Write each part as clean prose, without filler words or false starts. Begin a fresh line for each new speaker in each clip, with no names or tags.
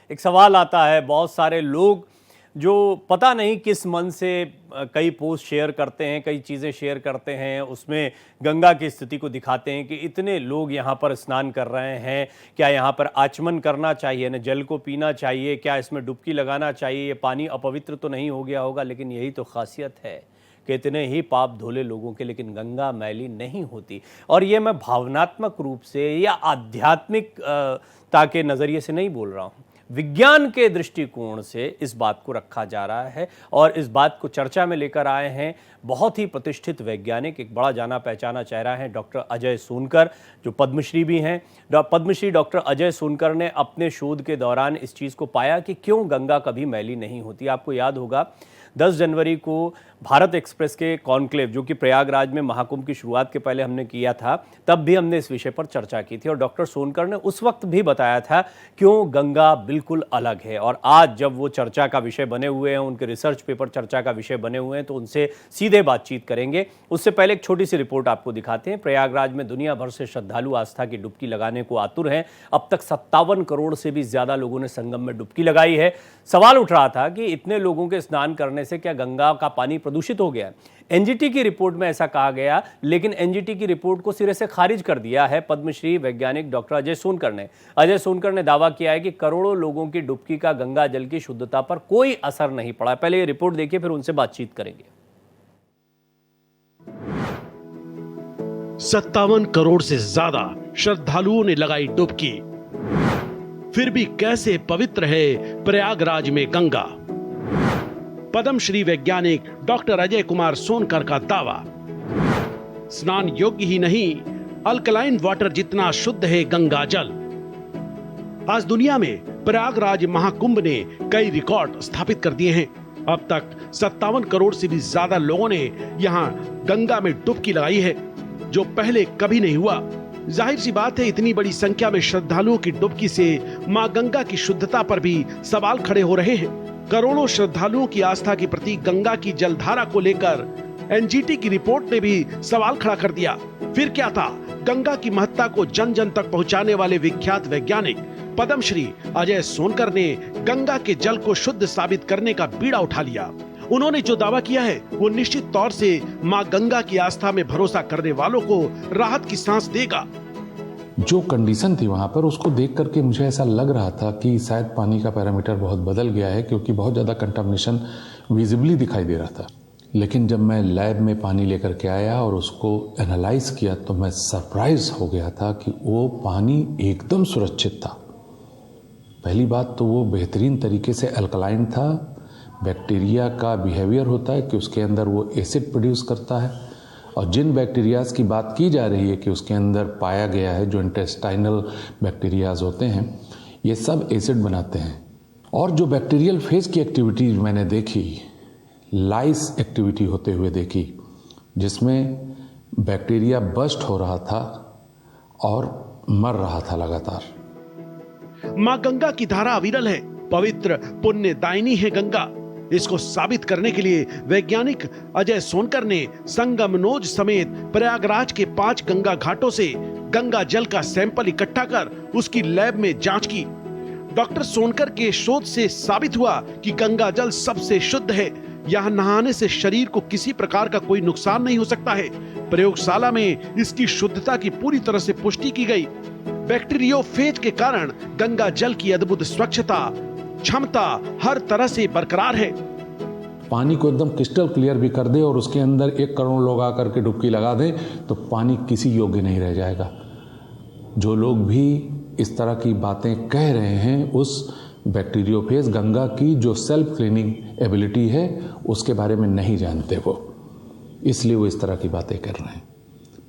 एक सवाल आता है, बहुत सारे लोग जो पता नहीं किस मन से कई पोस्ट शेयर करते हैं, कई चीज़ें शेयर करते हैं, उसमें गंगा की स्थिति को दिखाते हैं कि इतने लोग यहाँ पर स्नान कर रहे हैं, क्या यहाँ पर आचमन करना चाहिए, न जल को पीना चाहिए, क्या इसमें डुबकी लगाना चाहिए, ये पानी अपवित्र तो नहीं हो गया होगा। लेकिन यही तो खासियत है कि इतने ही पाप धोले लोगों के, लेकिन गंगा मैली नहीं होती। और ये मैं भावनात्मक रूप से या आध्यात्मिक ता के नज़रिए से नहीं बोल रहा हूँ, विज्ञान के दृष्टिकोण से इस बात को रखा जा रहा है और इस बात को चर्चा में लेकर आए हैं बहुत ही प्रतिष्ठित वैज्ञानिक, एक बड़ा जाना पहचाना चेहरा है डॉक्टर अजय सोनकर, जो पद्मश्री भी हैं। पद्मश्री डॉक्टर अजय सोनकर ने अपने शोध के दौरान इस चीज़ को पाया कि क्यों गंगा कभी मैली नहीं होती। आपको याद होगा 10 जनवरी को भारत एक्सप्रेस के कॉन्क्लेव, जो कि प्रयागराज में महाकुंभ की शुरुआत के पहले हमने किया था, तब भी हमने इस विषय पर चर्चा की थी और डॉक्टर सोनकर ने उस वक्त भी बताया था क्यों गंगा बिल्कुल अलग है। और आज जब वो चर्चा का विषय बने हुए हैं, उनके रिसर्च पेपर चर्चा का विषय बने हुए हैं, तो उनसे सीधे बातचीत करेंगे। उससे पहले एक छोटी सी रिपोर्ट आपको दिखाते हैं। प्रयागराज में दुनिया भर से श्रद्धालु आस्था की डुबकी लगाने को आतुर हैं। अब तक 57 करोड़ से भी ज्यादा लोगों ने संगम में डुबकी लगाई है। सवाल उठ रहा था कि इतने लोगों के स्नान करने से क्या गंगा का पानी प्रदूषित हो गया? एनजीटी की रिपोर्ट में ऐसा कहा गया, लेकिन एनजीटी की रिपोर्ट को सिरे से खारिज कर दिया है पद्मश्री वैज्ञानिक डॉक्टर अजय सोनकर ने। अजय सोनकर ने दावा किया है कि करोड़ों लोगों की डुबकी का गंगा जल की शुद्धता पर कोई असर नहीं पड़ा। पहले ये रिपोर्ट देखिए, फिर उनसे बातचीत करेंगे।
57 करोड़ से ज्यादा श्रद्धालुओं ने लगाई डुबकी, फिर भी कैसे पवित्र है प्रयागराज में गंगा? पद्मश्री वैज्ञानिक डॉक्टर अजय कुमार सोनकर का दावा, स्नान योग्य ही नहीं, अल्कलाइन वाटर जितना शुद्ध है गंगा जल। आज दुनिया में प्रयागराज महाकुंभ ने कई रिकॉर्ड स्थापित कर दिए हैं। अब तक 57 करोड़ से भी ज्यादा लोगों ने यहां गंगा में डुबकी लगाई है, जो पहले कभी नहीं हुआ। जाहिर सी बात है, इतनी बड़ी संख्या में श्रद्धालुओं की डुबकी से मां गंगा की शुद्धता पर भी सवाल खड़े हो रहे हैं। करोड़ों श्रद्धालुओं की आस्था के प्रतीक गंगा की जलधारा को लेकर एनजीटी की रिपोर्ट ने भी सवाल खड़ा कर दिया। फिर क्या था? गंगा की महत्ता को जन जन तक पहुंचाने वाले विख्यात वैज्ञानिक पद्मश्री अजय सोनकर ने गंगा के जल को शुद्ध साबित करने का बीड़ा उठा लिया। उन्होंने जो दावा किया है वो निश्चित तौर से मां गंगा की आस्था में भरोसा करने वालों को राहत की सांस देगा।
जो कंडीशन थी वहाँ पर, उसको देख करके मुझे ऐसा लग रहा था कि शायद पानी का पैरामीटर बहुत बदल गया है, क्योंकि बहुत ज़्यादा कंटामिनेशन विजिबली दिखाई दे रहा था। लेकिन जब मैं लैब में पानी लेकर के आया और उसको एनालाइज किया तो मैं सरप्राइज हो गया था कि वो पानी एकदम सुरक्षित था। पहली बात तो वो बेहतरीन तरीके से अल्कलाइन था। बैक्टीरिया का बिहेवियर होता है कि उसके अंदर वो एसिड प्रोड्यूस करता है, और जिन बैक्टीरियाज की बात की जा रही है कि उसके अंदर पाया गया है, जो इंटेस्टाइनल बैक्टीरियाज होते हैं, ये सब एसिड बनाते हैं। और जो बैक्टीरियल फेज की एक्टिविटी मैंने देखी, लाइस एक्टिविटी होते हुए देखी, जिसमें बैक्टीरिया बस्ट हो रहा था और मर रहा था लगातार।
मां गंगा की धारा अविरल है, पवित्र पुण्यदायिनी है गंगा। इसको साबित करने के लिए वैज्ञानिक अजय सोनकर ने संगमनोज समेत प्रयागराज के 5 गंगा घाटों से गंगा जल का सैंपल इकट्ठा कर उसकी लैब में जांच की। डॉक्टर सोनकर के शोध से साबित हुआ कि गंगा जल सबसे शुद्ध है। यहाँ नहाने से शरीर को किसी प्रकार का कोई नुकसान नहीं हो सकता है। प्रयोगशाला में इसकी शुद्धता की पूरी तरह से पुष्टि की गई। बैक्टीरियोफेज के कारण गंगा जल की अद्भुत स्वच्छता, क्षमता हर तरह से बरकरार है।
पानी को एकदम क्रिस्टल क्लियर भी कर दे और उसके अंदर 1 करोड़ लोग आकर के डुबकी लगा दें तो पानी किसी योग्य नहीं रह जाएगा। जो लोग भी इस तरह की बातें कह रहे हैं, उस बैक्टीरियोफेज गंगा की जो सेल्फ क्लीनिंग एबिलिटी है उसके बारे में नहीं जानते वो, इसलिए वो इस तरह की बातें कर रहे हैं।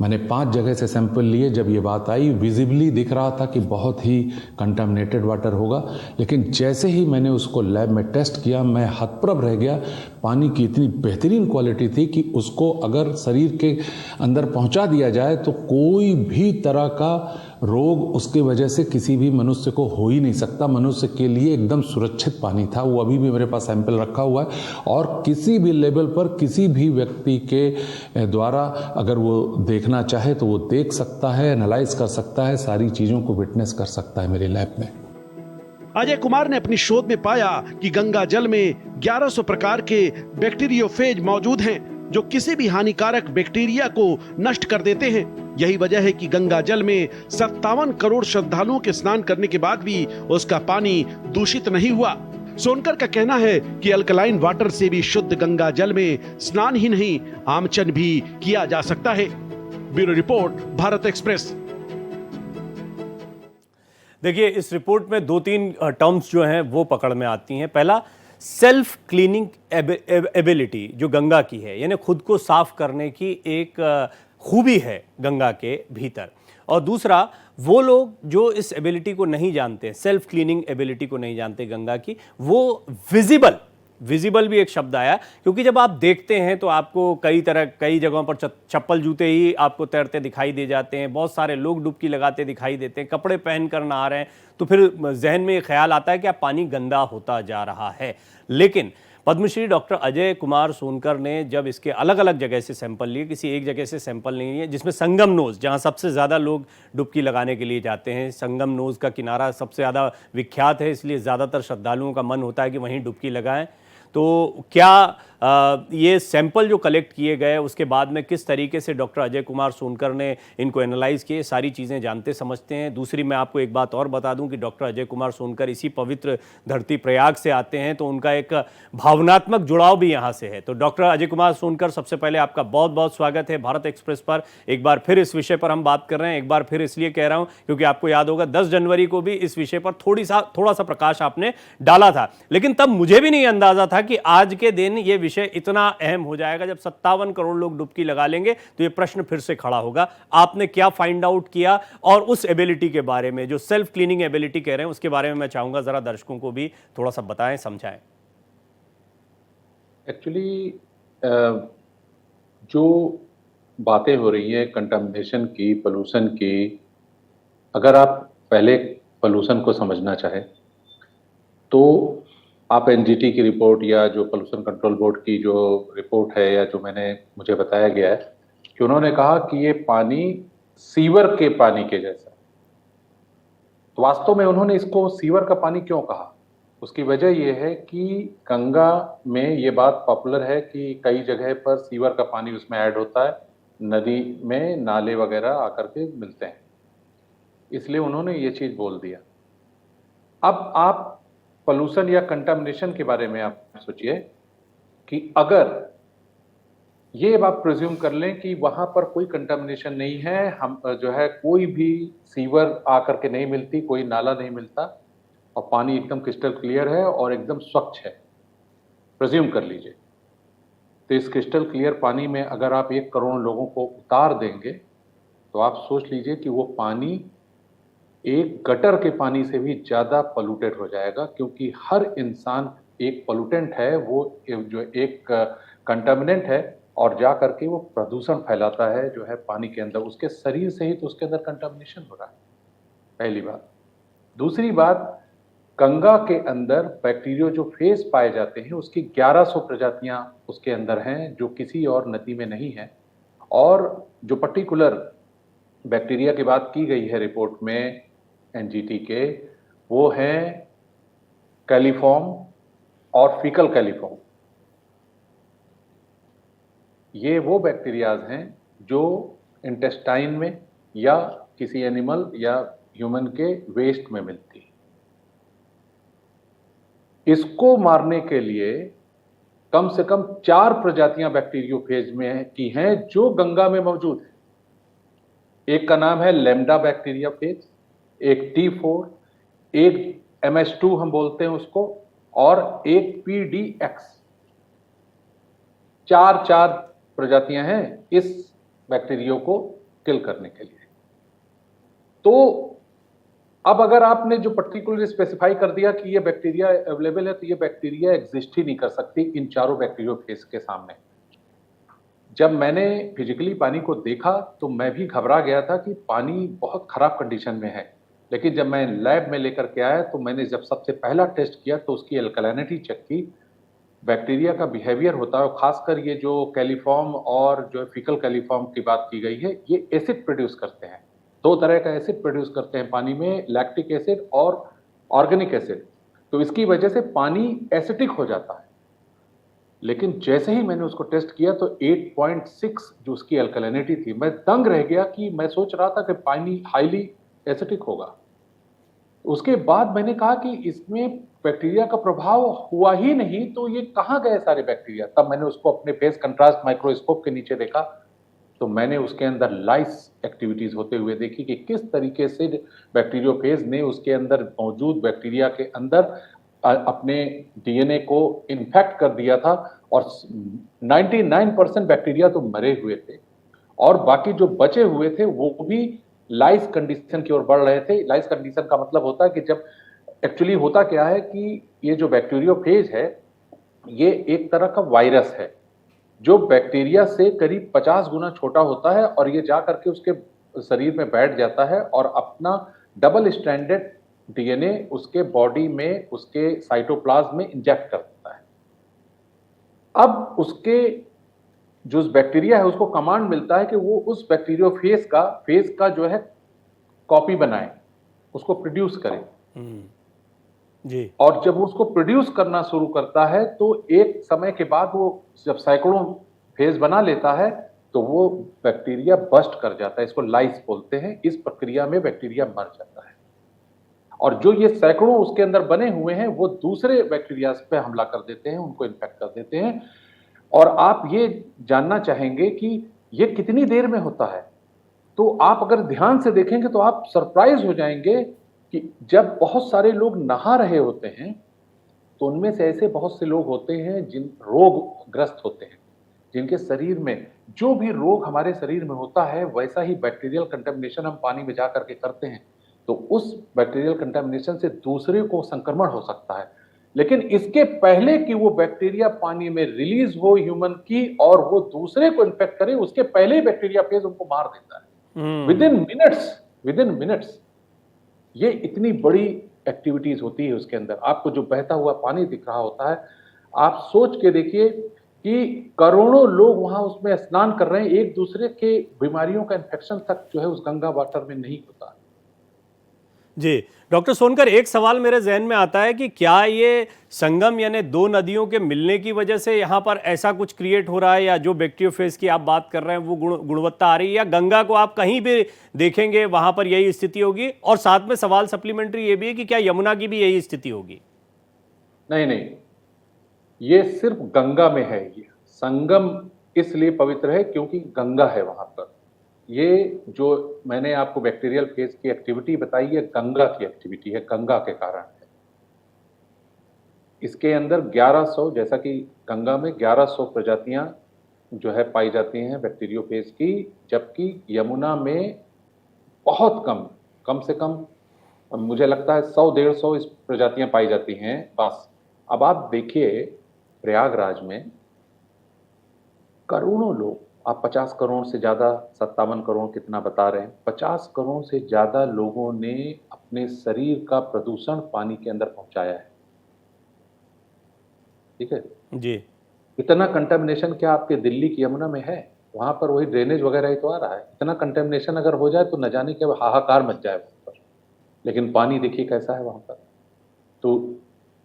मैंने 5 जगह से सैंपल लिए। जब ये बात आई, विजिबली दिख रहा था कि बहुत ही कंटामिनेटेड वाटर होगा, लेकिन जैसे ही मैंने उसको लैब में टेस्ट किया, मैं हतप्रभ रह गया। पानी की इतनी बेहतरीन क्वालिटी थी कि उसको अगर शरीर के अंदर पहुंचा दिया जाए तो कोई भी तरह का रोग उसके वजह से किसी भी मनुष्य को हो ही नहीं सकता। मनुष्य के लिए एकदम सुरक्षित पानी था वो। अभी भी मेरे पास सैंपल रखा हुआ है और किसी भी लेवल पर किसी भी व्यक्ति के द्वारा अगर वो देखना चाहे तो वो देख सकता है, एनालाइज कर सकता है, सारी चीज़ों को विटनेस कर सकता है मेरे लैब में।
अजय कुमार ने अपनी शोध में पाया कि गंगा जल में 1100 प्रकार के बैक्टीरियोफेज मौजूद हैं जो किसी भी हानिकारक बैक्टीरिया को नष्ट कर देते हैं। यही वजह है कि गंगा जल में 57 करोड़ श्रद्धालुओं के स्नान करने के बाद भी उसका पानी दूषित नहीं हुआ। सोनकर का कहना है कि अल्कलाइन वाटर से भी शुद्ध गंगा जल में स्नान ही नहीं आमचन भी किया जा सकता है। Bureau report, Bharat express.
देखिए, इस रिपोर्ट में 2-3 टर्म्स जो हैं वो पकड़ में आती हैं। पहला, सेल्फ क्लीनिंग एबिलिटी जो गंगा की है, यानी खुद को साफ करने की एक खूबी है गंगा के भीतर। और दूसरा, वो लोग जो इस एबिलिटी को नहीं जानते, सेल्फ क्लीनिंग एबिलिटी को नहीं जानते गंगा की, वो विजिबल भी एक शब्द आया, क्योंकि जब आप देखते हैं तो आपको कई जगहों पर चप्पल जूते ही आपको तैरते दिखाई दे जाते हैं, बहुत सारे लोग डुबकी लगाते दिखाई देते हैं, कपड़े पहन कर नहा रहे हैं, तो फिर जहन में ये ख्याल आता है कि अब पानी गंदा होता जा रहा है। लेकिन पद्मश्री डॉक्टर अजय कुमार सोनकर ने जब इसके अलग अलग जगह से सैंपल लिए, किसी एक जगह से सैंपल नहीं लिए, जिसमें संगम नोज, जहां सबसे ज़्यादा लोग डुबकी लगाने के लिए जाते हैं, संगम नोज का किनारा सबसे ज़्यादा विख्यात है, इसलिए ज़्यादातर श्रद्धालुओं का मन होता है कि वहीं डुबकी लगाएं। तो क्या ये सैंपल जो कलेक्ट किए गए उसके बाद में किस तरीके से डॉक्टर अजय कुमार सोनकर ने इनको एनालाइज किए, सारी चीज़ें जानते समझते हैं। दूसरी, मैं आपको एक बात और बता दूं कि डॉक्टर अजय कुमार सोनकर इसी पवित्र धरती प्रयाग से आते हैं, तो उनका एक भावनात्मक जुड़ाव भी यहाँ से है। तो डॉक्टर अजय कुमार सोनकर, सबसे पहले आपका बहुत बहुत स्वागत है भारत एक्सप्रेस पर। एक बार फिर इस विषय पर हम बात कर रहे हैं, एक बार फिर इसलिए कह रहा हूँ क्योंकि आपको याद होगा 10 जनवरी को भी इस विषय पर थोड़ा सा प्रकाश आपने डाला था, लेकिन तब मुझे भी नहीं अंदाजा था कि आज के दिन ये विषय इतना अहम हो जाएगा। जब 57 करोड़ लोग डुबकी लगा लेंगे तो ये प्रश्न फिर से खड़ा होगा, आपने क्या फाइंड आउट किया, और उस एबिलिटी के बारे में, जो सेल्फ क्लीनिंग एबिलिटी कह रहे हैं, उसके बारे में मैं चाहूंगा जरा दर्शकों को भी थोड़ा सा बताएं, समझाएं।
एक्चुअली जो बातें हो रही है कंटामिनेशन की, पोल्यूशन की, अगर आप पहले पोल्यूशन को समझना चाहें तो आप एनजीटी की रिपोर्ट या जो पोल्यूशन कंट्रोल बोर्ड की जो रिपोर्ट है, या जो मुझे बताया गया है कि उन्होंने कहा कि ये पानी सीवर के पानी के जैसा। तो वास्तव में उन्होंने इसको सीवर का पानी क्यों कहा, उसकी वजह यह है कि गंगा में ये बात पॉपुलर है कि कई जगह पर सीवर का पानी उसमें ऐड होता है, नदी में नाले वगैरह आकर के मिलते हैं, इसलिए उन्होंने ये चीज़ बोल दिया। अब आप पोल्यूशन या कंटामिनेशन के बारे में आप सोचिए कि अगर ये आप प्रिज्यूम कर लें कि वहां पर कोई कंटामिनेशन नहीं है, हम जो है कोई भी सीवर आकर के नहीं मिलती, कोई नाला नहीं मिलता, और पानी एकदम क्रिस्टल क्लियर है और एकदम स्वच्छ है, प्रिज्यूम कर लीजिए। तो इस क्रिस्टल क्लियर पानी में अगर आप 1 करोड़ लोगों को उतार देंगे तो आप सोच लीजिए कि वो पानी एक गटर के पानी से भी ज़्यादा पोल्यूटेड हो जाएगा, क्योंकि हर इंसान एक पोल्यूटेंट है, वो जो एक कंटामिनेंट है, और जा करके वो प्रदूषण फैलाता है जो है पानी के अंदर, उसके शरीर से ही तो उसके अंदर कंटामिनेशन हो रहा है, पहली बात। दूसरी बात, गंगा के अंदर बैक्टीरिया जो फेज पाए जाते हैं उसकी 1100 प्रजातियां उसके अंदर हैं जो किसी और नदी में नहीं है, और जो पर्टिकुलर बैक्टीरिया की बात की गई है रिपोर्ट में एनजीटी के, वो हैं कैलिफॉर्म और फीकल कैलिफॉर्म। ये वो बैक्टीरियाज हैं जो इंटेस्टाइन में या किसी एनिमल या ह्यूमन के वेस्ट में मिलती है। इसको मारने के लिए कम से कम 4 प्रजातियां बैक्टीरियोफेज में की हैं जो गंगा में मौजूद है। एक का नाम है लैम्डा बैक्टीरियोफेज, एक T4, एक MS2 हम बोलते हैं उसको, और एक PDX। 4 प्रजातियां हैं इस बैक्टीरिया को किल करने के लिए। तो अब अगर आपने जो पर्टिकुलर स्पेसिफाई कर दिया कि ये बैक्टीरिया अवेलेबल है, तो ये बैक्टीरिया एग्जिस्ट ही नहीं कर सकती इन चारों बैक्टीरियोफेज के सामने। जब मैंने फिजिकली पानी को देखा तो मैं भी घबरा गया था कि पानी बहुत खराब कंडीशन में है, लेकिन जब मैं लैब में लेकर के आया तो मैंने जब सबसे पहला टेस्ट किया तो उसकी अल्कलाइनिटी चेक की। बैक्टीरिया का बिहेवियर होता है, खासकर ये जो कैलिफॉर्म और जो फीकल कैलिफॉर्म की बात की गई है, ये एसिड प्रोड्यूस करते हैं। 2 तरह का एसिड प्रोड्यूस करते हैं पानी में, लैक्टिक एसिड और ऑर्गेनिक एसिड। तो इसकी वजह से पानी एसिडिक हो जाता है। लेकिन जैसे ही मैंने उसको टेस्ट किया तो 8.6 जो उसकी अल्कलिनिटी थी, मैं दंग रह गया कि मैं सोच रहा था कि पानी हाईली एसिडिक होगा। उसके बाद मैंने कहा कि इसमें बैक्टीरिया का प्रभाव हुआ ही नहीं, तो ये कहाँ गए सारे बैक्टीरिया। तब मैंने उसको अपने फेस कंट्रास्ट माइक्रोस्कोप के नीचे देखा, तो मैंने उसके अंदर लाइस एक्टिविटीज होते हुए देखी कि किस तरीके से बैक्टीरियोफेज ने उसके अंदर मौजूद बैक्टीरिया के अंदर अपने डीएनए को इन्फेक्ट कर दिया था, और 99% बैक्टीरिया तो मरे हुए थे, और बाकी जो बचे हुए थे वो भी लाइस कंडीशन की ओर बढ़ रहे थे। लाइस कंडीशन का मतलब होता है कि जब एक्चुअली होता क्या है कि ये जो बैक्टीरियोफेज है, ये एक तरह का वायरस है जो बैक्टीरिया से करीब 50 गुना छोटा होता है, और ये जा करके उसके शरीर में बैठ जाता है और अपना डबल स्ट्रैंडेड डीएनए उसके बॉडी में, उसके साइटोप्लाज्म में इंजेक्ट कर देता है। अब उसके जो उस बैक्टीरिया है उसको कमांड मिलता है कि वो उस फेज का जो है कॉपी बनाए, उसको प्रोड्यूस करे।
जी।
और जब वो उसको प्रोड्यूस करना शुरू करता है तो एक समय के बाद वो जब सैकड़ों फेज बना लेता है तो वो बैक्टीरिया बस्ट कर जाता है। इसको लाइस बोलते हैं। इस प्रक्रिया में बैक्टीरिया मर जाता है, और जो ये सैकड़ों उसके अंदर बने हुए हैं वो दूसरे बैक्टीरिया पे हमला कर देते हैं, उनको इन्फेक्ट कर देते हैं। और आप ये जानना चाहेंगे कि ये कितनी देर में होता है, तो आप अगर ध्यान से देखेंगे तो आप सरप्राइज हो जाएंगे कि जब बहुत सारे लोग नहा रहे होते हैं तो उनमें से ऐसे बहुत से लोग होते हैं जिन रोग ग्रस्त होते हैं, जिनके शरीर में जो भी रोग हमारे शरीर में होता है वैसा ही बैक्टीरियल कंटेमिनेशन हम पानी में जा करके करते हैं, तो उस बैक्टीरियल कंटेमिनेशन से दूसरे को संक्रमण हो सकता है। लेकिन इसके पहले कि वो बैक्टीरिया पानी में रिलीज हो ह्यूमन की और वो दूसरे को इन्फेक्ट करे, उसके पहले ही बैक्टीरिया फेज उनको मार देता है विद इन मिनट्स। ये इतनी बड़ी एक्टिविटीज होती है उसके अंदर। आपको जो बहता हुआ पानी दिख रहा होता है, आप सोच के देखिए कि करोड़ों लोग वहां उसमें स्नान कर रहे हैं, एक दूसरे के बीमारियों का इन्फेक्शन तक जो है उस गंगा वाटर में नहीं होता।
जी। डॉक्टर सोनकर, एक सवाल मेरे जहन में आता है कि क्या ये संगम यानी दो नदियों के मिलने की वजह से यहाँ पर ऐसा कुछ क्रिएट हो रहा है, या जो बैक्टीरियोफेज की आप बात कर रहे हैं वो गुणवत्ता आ रही है, या गंगा को आप कहीं भी देखेंगे वहां पर यही स्थिति होगी? और साथ में सवाल सप्लीमेंट्री ये भी है कि क्या यमुना की भी यही स्थिति होगी?
नहीं, ये सिर्फ गंगा में है। ये संगम इसलिए पवित्र है क्योंकि गंगा है वहां पर। ये जो मैंने आपको बैक्टीरियल फेज की एक्टिविटी बताई है, गंगा की एक्टिविटी है, गंगा के कारण है। इसके अंदर 1100, जैसा कि गंगा में 1100 प्रजातियां जो है पाई जाती हैं बैक्टीरियोफेज की, जबकि यमुना में बहुत कम से कम मुझे लगता है 100-150 इस प्रजातियां पाई जाती हैं बस। अब आप देखिए प्रयागराज में करोड़ों लोग, आप 50 करोड़ से ज्यादा, 57 करोड़ कितना बता रहे हैं, 50 करोड़ से ज्यादा लोगों ने अपने शरीर का प्रदूषण पानी के अंदर पहुंचाया है। ठीक है
जी।
इतना कंटेमिनेशन क्या आपके दिल्ली की यमुना में है? वहां पर वही ड्रेनेज वगैरह ही तो आ रहा है। इतना कंटेमिनेशन अगर हो जाए तो न जाने क्या हाहाकार मच जाए वहां पर। लेकिन पानी देखिए कैसा है वहां पर। तो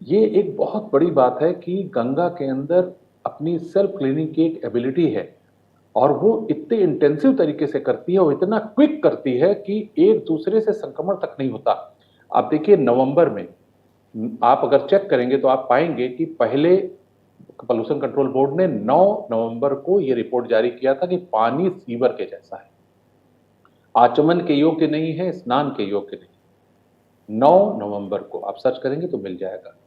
ये एक बहुत बड़ी बात है कि गंगा के अंदर अपनी सेल्फ क्लीनिंग की एक एबिलिटी है, और वो इतने इंटेंसिव तरीके से करती है और इतना क्विक करती है कि एक दूसरे से संक्रमण तक नहीं होता। आप देखिए नवंबर में आप अगर चेक करेंगे तो आप पाएंगे कि पहले पॉल्यूशन कंट्रोल बोर्ड ने 9 नवंबर को यह रिपोर्ट जारी किया था कि पानी सीवर के जैसा है, आचमन के योग्य नहीं है, स्नान के योग्य नहीं। 9 नवंबर को आप सर्च करेंगे तो मिल जाएगा।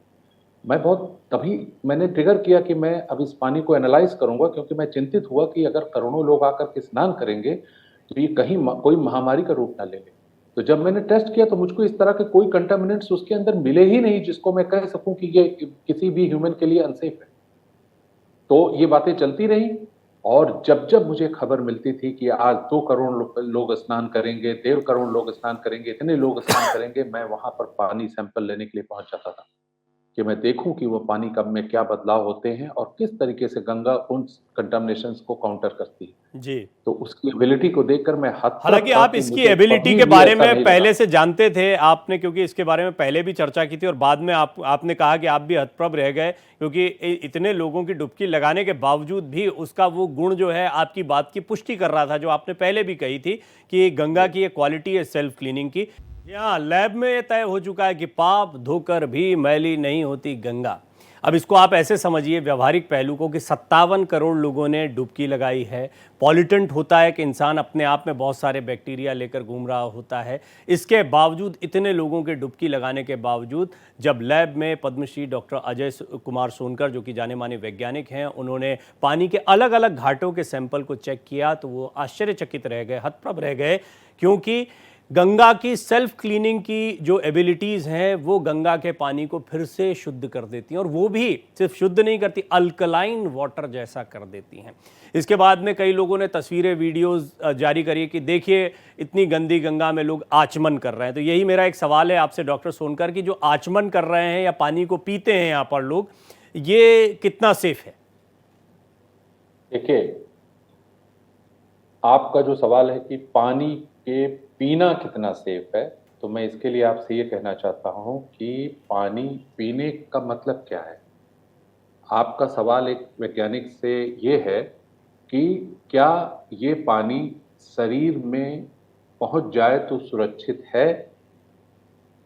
तभी मैंने ट्रिगर किया कि मैं अब इस पानी को एनालाइज करूंगा, क्योंकि मैं चिंतित हुआ कि अगर करोड़ों लोग आकर के स्नान करेंगे तो ये कहीं कोई महामारी का रूप ना ले ले। तो जब मैंने टेस्ट किया तो मुझको इस तरह के कोई कंटामिनेंट्स उसके अंदर मिले ही नहीं जिसको मैं कह सकूं कि ये किसी भी ह्यूमन के लिए अनसेफ है। तो ये बातें चलती रही, और जब जब मुझे खबर मिलती थी कि आज 2 करोड़ लोग स्नान करेंगे, 1.5 करोड़ लोग स्नान करेंगे, इतने लोग स्नान करेंगे, मैं वहां पर पानी सैंपल लेने के लिए पहुंच जाता था। कि मैं देखूं कि वो पानी कब में क्या बदलाव होते हैं और किस तरीके से गंगा उन कंटामिनेशंस को काउंटर करती है।
जी।
तो उसकी एबिलिटी को देखकर मैं हतप्रभ
हालांकि
था
आप
कि
इसकी
मुझे
एबिलिटी
कभी
के
भी
बारे
ऐसा
में
नहीं
पहले
लगा।
से जानते थे आपने, क्योंकि इसके बारे में पहले भी चर्चा की थी और बाद में आपने कहा कि आप भी हतप्रभ रह गए, क्योंकि इतने लोगों की डुबकी लगाने के बावजूद भी उसका वो गुण जो है आपकी बात की पुष्टि कर रहा था, जो आपने पहले भी कही थी कि गंगा की ये क्वालिटी है सेल्फ क्लीनिंग की। यहाँ लैब में ये तय हो चुका है कि पाप धोकर भी मैली नहीं होती गंगा। अब इसको आप ऐसे समझिए व्यवहारिक पहलू को कि 57 करोड़ लोगों ने डुबकी लगाई है। पॉल्यूटेंट होता है कि इंसान अपने आप में बहुत सारे बैक्टीरिया लेकर घूम रहा होता है। इसके बावजूद, इतने लोगों के डुबकी लगाने के बावजूद, जब लैब में पद्मश्री डॉक्टर अजय कुमार सोनकर, जो कि जाने माने वैज्ञानिक हैं, उन्होंने पानी के अलग अलग घाटों के सैंपल को चेक किया तो वो आश्चर्यचकित रह गए, हतप्रभ रह गए, क्योंकि गंगा की सेल्फ क्लीनिंग की जो एबिलिटीज़ हैं वो गंगा के पानी को फिर से शुद्ध कर देती हैं, और वो भी सिर्फ शुद्ध नहीं करती, अल्कलाइन वाटर जैसा कर देती हैं। इसके बाद में कई लोगों ने तस्वीरें, वीडियोस जारी करी कि देखिए इतनी गंदी गंगा में लोग आचमन कर रहे हैं। तो यही मेरा एक सवाल है आपसे डॉक्टर सोनकर की, जो आचमन कर रहे हैं या पानी को पीते हैं यहाँ पर लोग, ये कितना सेफ है?
देखिए, आपका जो सवाल है कि पानी के पीना कितना सेफ है, तो मैं इसके लिए आपसे ये कहना चाहता हूं कि पानी पीने का मतलब क्या है। आपका सवाल एक वैज्ञानिक से ये है कि क्या ये पानी शरीर में पहुंच जाए तो सुरक्षित है।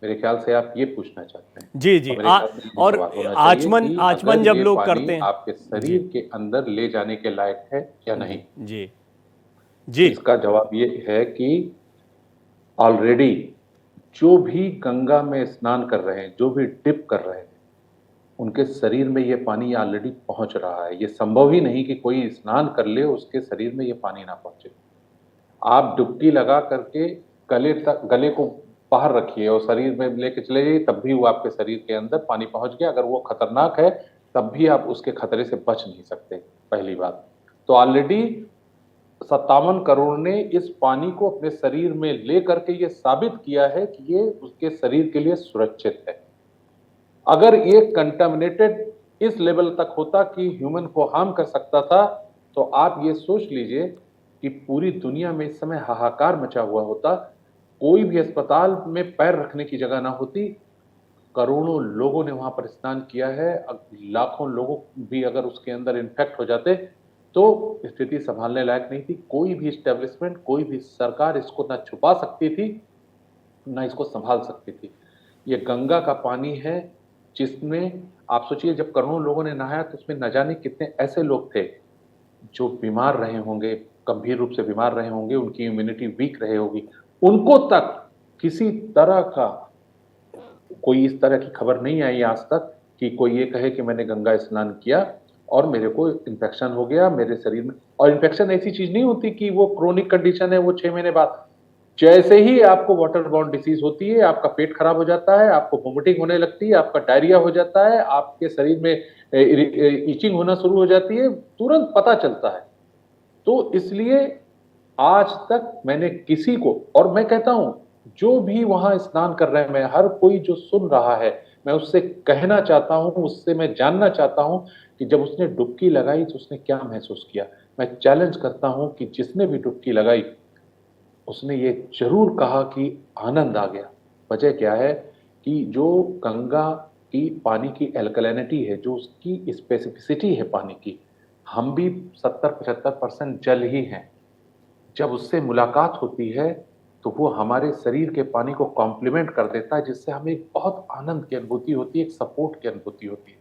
मेरे ख्याल से आप ये पूछना चाहते हैं।
जी जी।
मेरे ख्याल से ये
और
सवाल होना चाहिए
आचमन
कि
आचमन
अगर
जब
ये
लोग
पानी
करते हैं,
आपके शरीर के अंदर ले जाने के लायक है या नहीं।
जी जी।
इसका जवाब ये है कि ऑलरेडी जो भी गंगा में स्नान कर रहे हैं, जो भी डिप कर रहे हैं, उनके शरीर में ये पानी ऑलरेडी पहुंच रहा है। ये संभव ही नहीं कि कोई स्नान कर ले उसके शरीर में ये पानी ना पहुंचे। आप डुबकी लगा करके गले को बाहर रखिए और शरीर में लेके चले जाइए, तब भी वो आपके शरीर के अंदर पानी पहुंच गया। अगर वो खतरनाक है तब भी आप उसके खतरे से बच नहीं सकते, पहली बात। तो ऑलरेडी 57 करोड़ ने इस पानी को अपने शरीर में ले करके ये साबित किया है कि ये उसके शरीर के लिए सुरक्षित है। अगर ये कंटामिनेटेड इस लेवल तक होता कि ह्यूमन को हार्म कर सकता था, तो आप ये सोच लीजिए कि पूरी दुनिया में इस समय हाहाकार मचा हुआ होता। कोई भी अस्पताल में पैर रखने की जगह ना होती। करोड़ों लोगों ने वहां पर स्नान किया है। लाखों लोगों भी अगर उसके अंदर इन्फेक्ट हो जाते तो स्थिति संभालने लायक नहीं थी। कोई भी इस्टेब्लिशमेंट, कोई भी सरकार इसको ना छुपा सकती थी, ना इसको संभाल सकती थी। ये गंगा का पानी है जिसमें आप सोचिए, जब करोड़ों लोगों ने नहाया तो उसमें न जाने कितने ऐसे लोग थे जो बीमार रहे होंगे, गंभीर रूप से बीमार रहे होंगे, उनकी इम्यूनिटी वीक रहे होगी। उनको तक किसी तरह का कोई इस तरह की खबर नहीं आई आज तक कि कोई ये कहे कि मैंने गंगा स्नान किया और मेरे को इन्फेक्शन हो गया मेरे शरीर में। और इन्फेक्शन ऐसी चीज नहीं होती कि वो क्रोनिक कंडीशन है, वो 6 महीने बाद। जैसे ही आपको वाटर बॉर्न डिसीज होती है, आपका पेट खराब हो जाता है, आपको वोमिटिंग होने लगती है, आपका डायरिया हो जाता है, आपके शरीर में इचिंग होना शुरू हो जाती है, तुरंत पता चलता है। तो इसलिए आज तक मैंने किसी को, और मैं कहता हूं जो भी वहां स्नान कर रहे हैं, मैं हर कोई जो सुन रहा है, मैं उससे कहना चाहता हूं, उससे मैं जानना चाहता हूं कि जब उसने डुबकी लगाई तो उसने क्या महसूस किया। मैं चैलेंज करता हूं कि जिसने भी डुबकी लगाई उसने ये जरूर कहा कि आनंद आ गया। वजह क्या है कि जो गंगा की पानी की एल्कलिनिटी है, जो उसकी स्पेसिफिसिटी है पानी की, हम भी 70-75% जल ही हैं। जब उससे मुलाकात होती है तो वो हमारे शरीर के पानी को कॉम्प्लीमेंट कर देता है, जिससे हमें एक बहुत आनंद की अनुभूति होती है, एक सपोर्ट की अनुभूति होती है।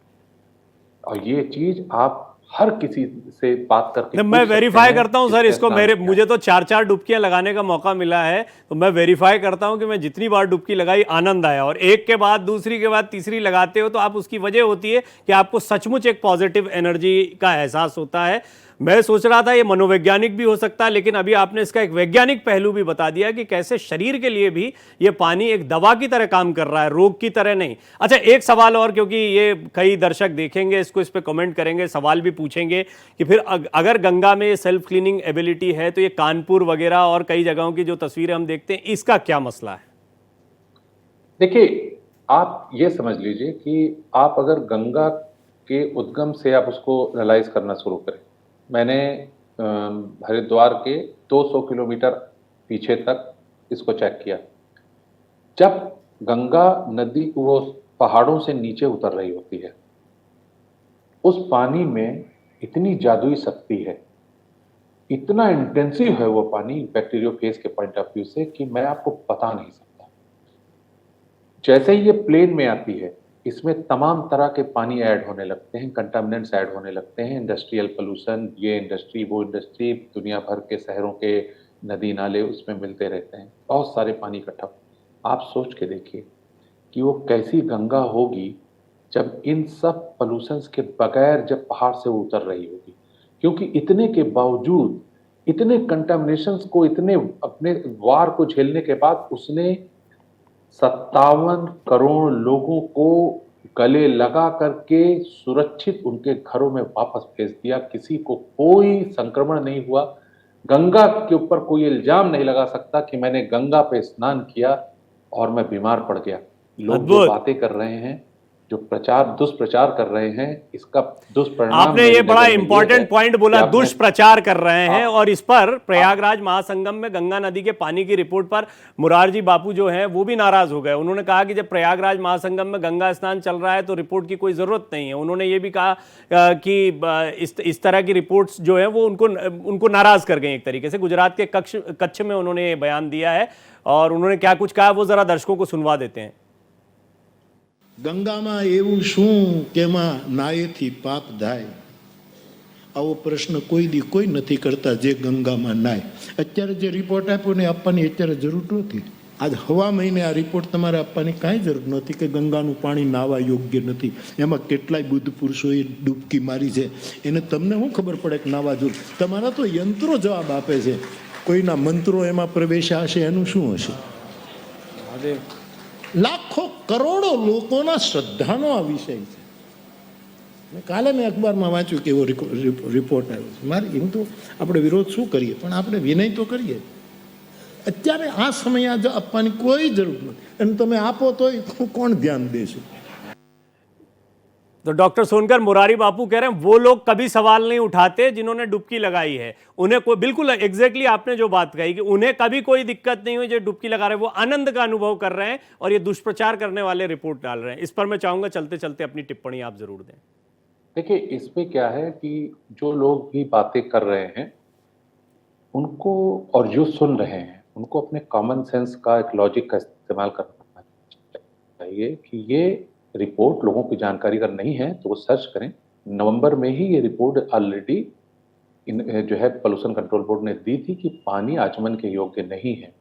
और ये चीज आप हर किसी से बात करके
मैं वेरीफाई करता हूं सर इसको। मुझे तो 4-4 डुबकियां लगाने का मौका मिला है, तो मैं वेरीफाई करता हूं कि मैं जितनी बार डुबकी लगाई आनंद आया, और एक के बाद दूसरी के बाद तीसरी लगाते हो तो आप उसकी वजह होती है कि आपको सचमुच एक पॉजिटिव एनर्जी का एहसास होता है। मैं सोच रहा था ये मनोवैज्ञानिक भी हो सकता है, लेकिन अभी आपने इसका एक वैज्ञानिक पहलू भी बता दिया कि कैसे शरीर के लिए भी ये पानी एक दवा की तरह काम कर रहा है, रोग की तरह नहीं। अच्छा, एक सवाल और, क्योंकि ये कई दर्शक देखेंगे इसको, इस पे कमेंट करेंगे, सवाल भी पूछेंगे कि फिर अगर गंगा में सेल्फ क्लीनिंग एबिलिटी है तो ये कानपुर वगैरह और कई जगहों की जो तस्वीरें हम देखते हैं, इसका क्या मसला है?
देखिए, आप ये समझ लीजिए कि आप अगर गंगा के उद्गम से आप उसको एनालाइज करना शुरू करें। मैंने हरिद्वार के 200 किलोमीटर पीछे तक इसको चेक किया। जब गंगा नदी वो पहाड़ों से नीचे उतर रही होती है, उस पानी में इतनी जादुई शक्ति है, इतना इंटेंसिव है वो पानी बैक्टीरियोफेज के पॉइंट ऑफ व्यू से कि मैं आपको बता नहीं सकता। जैसे ही ये प्लेन में आती है, इसमें तमाम तरह के पानी ऐड होने लगते हैं, कंटामिनेंट्स ऐड होने लगते हैं, इंडस्ट्रियल पोल्यूशन, ये इंडस्ट्री वो इंडस्ट्री, दुनिया भर के शहरों के नदी नाले उसमें मिलते रहते हैं, बहुत सारे पानी इकट्ठा। आप सोच के देखिए कि वो कैसी गंगा होगी जब इन सब पोल्यूशंस के बगैर जब पहाड़ से वो उतर रही होगी, क्योंकि इतने के बावजूद, इतने कंटामिनेशंस को, इतने अपने वार को झेलने के बाद उसने 57 करोड़ लोगों को गले लगा करके सुरक्षित उनके घरों में वापस भेज दिया। किसी को कोई संक्रमण नहीं हुआ। गंगा के ऊपर कोई इल्जाम नहीं लगा सकता कि मैंने गंगा पे स्नान किया और मैं बीमार पड़ गया। लोग जो
अद्भुत।
बातें कर रहे हैं, जो दुष्प्रचार कर रहे हैं, इसका दुष्परिणाम
आपने ये
मेरी
बड़ा
नजर में ये
इंपॉर्टेंट
है
पॉइंट
कि
बोला,
आपने
दुष्प्रचार कर रहे हैं। और इस पर प्रयागराज महासंगम में गंगा नदी के पानी की रिपोर्ट पर मुरारजी बापू जो हैं वो भी नाराज हो गए। उन्होंने कहा कि जब प्रयागराज महासंगम में गंगा स्नान चल रहा है तो रिपोर्ट की कोई जरूरत नहीं है। उन्होंने ये भी कहा कि इस तरह की रिपोर्ट्स जो है वो उनको नाराज कर गई एक तरीके से। गुजरात के कच्छ में उन्होंने ये बयान दिया है और उन्होंने क्या कुछ कहा वो जरा दर्शकों को सुनवा देते हैं।
ગંગામાં એવું શું કે માં નાયેથી પાપ થાય? આવો પ્રશ્ન કોઈ દી કોઈ નથી કરતા જે ગંગામાં નાય. અત્યારે જે રિપોર્ટ આપ્યો ને આપવાની અત્યારે જરૂર નહોતી. આજ હવા મહિને આ રિપોર્ટ તમારે આપવાની કાંઈ જરૂર નહોતી કે ગંગાનું પાણી નાવા યોગ્ય નથી. એમાં કેટલાય બુદ્ધ પુરુષોએ ડૂબકી મારી છે, એને તમને શું ખબર પડે કે નાવા જોગ? તમારા તો યંત્રો જવાબ આપે છે. કોઈના મંત્રો એમાં પ્રવેશ્યા હશે, એનું શું હશે? લાખો કરોડો લોકોના શ્રદ્ધાનો આ વિષય છે. કાલે મેં અખબારમાં વાંચ્યું કે એવો રિપોર્ટ આવ્યો છે. મારે એમ તો આપણે વિરોધ શું કરીએ, પણ આપણે વિનય તો કરીએ. અત્યારે આ સમયે આ આપવાની કોઈ જરૂર નથી, અને તમે આપો તો કોણ ध्यान देશે?
तो डॉक्टर सोनकर, मुरारी बापू कह रहे हैं वो लोग कभी सवाल नहीं उठाते जिन्होंने डुबकी लगाई है। उन्हें कोई, बिल्कुल एग्जैक्टली आपने जो बात कही कि उन्हें कभी कोई दिक्कत नहीं हुई जो डुबकी लगा रहे हैं, वो आनंद का अनुभव कर रहे हैं और ये दुष्प्रचार करने वाले रिपोर्ट डाल रहे हैं। इस पर मैं चाहूंगा चलते चलते अपनी टिप्पणी आप जरूर दें।
देखिए, इसमें क्या है कि जो लोग भी बातें कर रहे हैं उनको, और जो सुन रहे हैं उनको अपने कॉमन सेंस का, एक लॉजिक का इस्तेमाल करना चाहिए कि ये रिपोर्ट लोगों की जानकारी अगर नहीं है तो वो सर्च करें। नवंबर में ही ये रिपोर्ट ऑलरेडी जो है पोल्यूशन कंट्रोल बोर्ड ने दी थी कि पानी आचमन के योग्य नहीं है।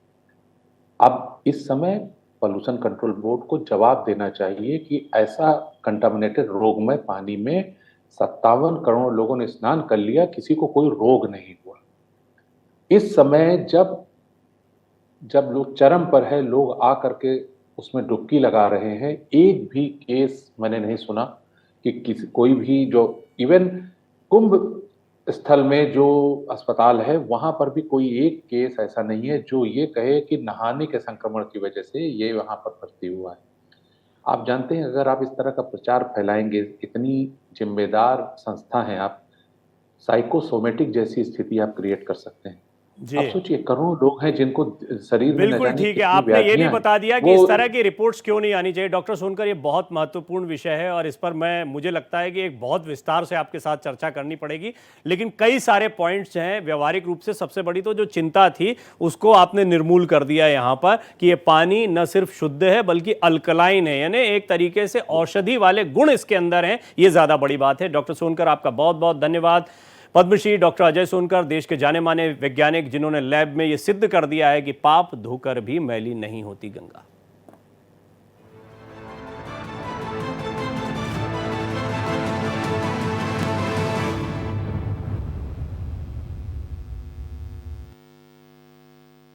अब इस समय पोल्यूशन कंट्रोल बोर्ड को जवाब देना चाहिए कि ऐसा कंटामिनेटेड रोगमय पानी में 57 करोड़ लोगों ने स्नान कर लिया, किसी को कोई रोग नहीं हुआ। इस समय जब लोग चरम पर है, लोग आ करके उसमें डुबकी लगा रहे हैं, एक भी केस मैंने नहीं सुना कि कोई भी, जो इवन कुंभ स्थल में जो अस्पताल है वहां पर भी कोई एक केस ऐसा नहीं है जो ये कहे कि नहाने के संक्रमण की वजह से ये वहां पर भर्ती हुआ है। आप जानते हैं, अगर आप इस तरह का प्रचार फैलाएंगे, इतनी जिम्मेदार संस्था है आप, साइकोसोमेटिक जैसी स्थिति आप क्रिएट कर सकते हैं। आप सोचिए, करोड़ों लोग हैं जिनको शरीर में,
बिल्कुल ठीक है, आपने ये भी बता दिया कि इस तरह की रिपोर्ट्स क्यों नहीं आनी चाहिए। डॉक्टर सोनकर, ये बहुत महत्वपूर्ण विषय है और इस पर मुझे लगता है कि एक बहुत विस्तार से आपके साथ चर्चा करनी पड़ेगी, लेकिन कई सारे पॉइंट्स हैं। व्यवहारिक रूप से सबसे बड़ी तो जो चिंता थी उसको आपने निर्मूल कर दिया यहाँ पर कि ये पानी न सिर्फ शुद्ध है बल्कि अल्कलाइन है, यानी एक तरीके से औषधि वाले गुण इसके अंदर हैं। ये ज्यादा बड़ी बात है। डॉक्टर सोनकर, आपका बहुत बहुत धन्यवाद। पद्मश्री डॉक्टर अजय सोनकर, देश के जाने माने वैज्ञानिक जिन्होंने लैब में यह सिद्ध कर दिया है कि पाप धोकर भी मैली नहीं होती गंगा।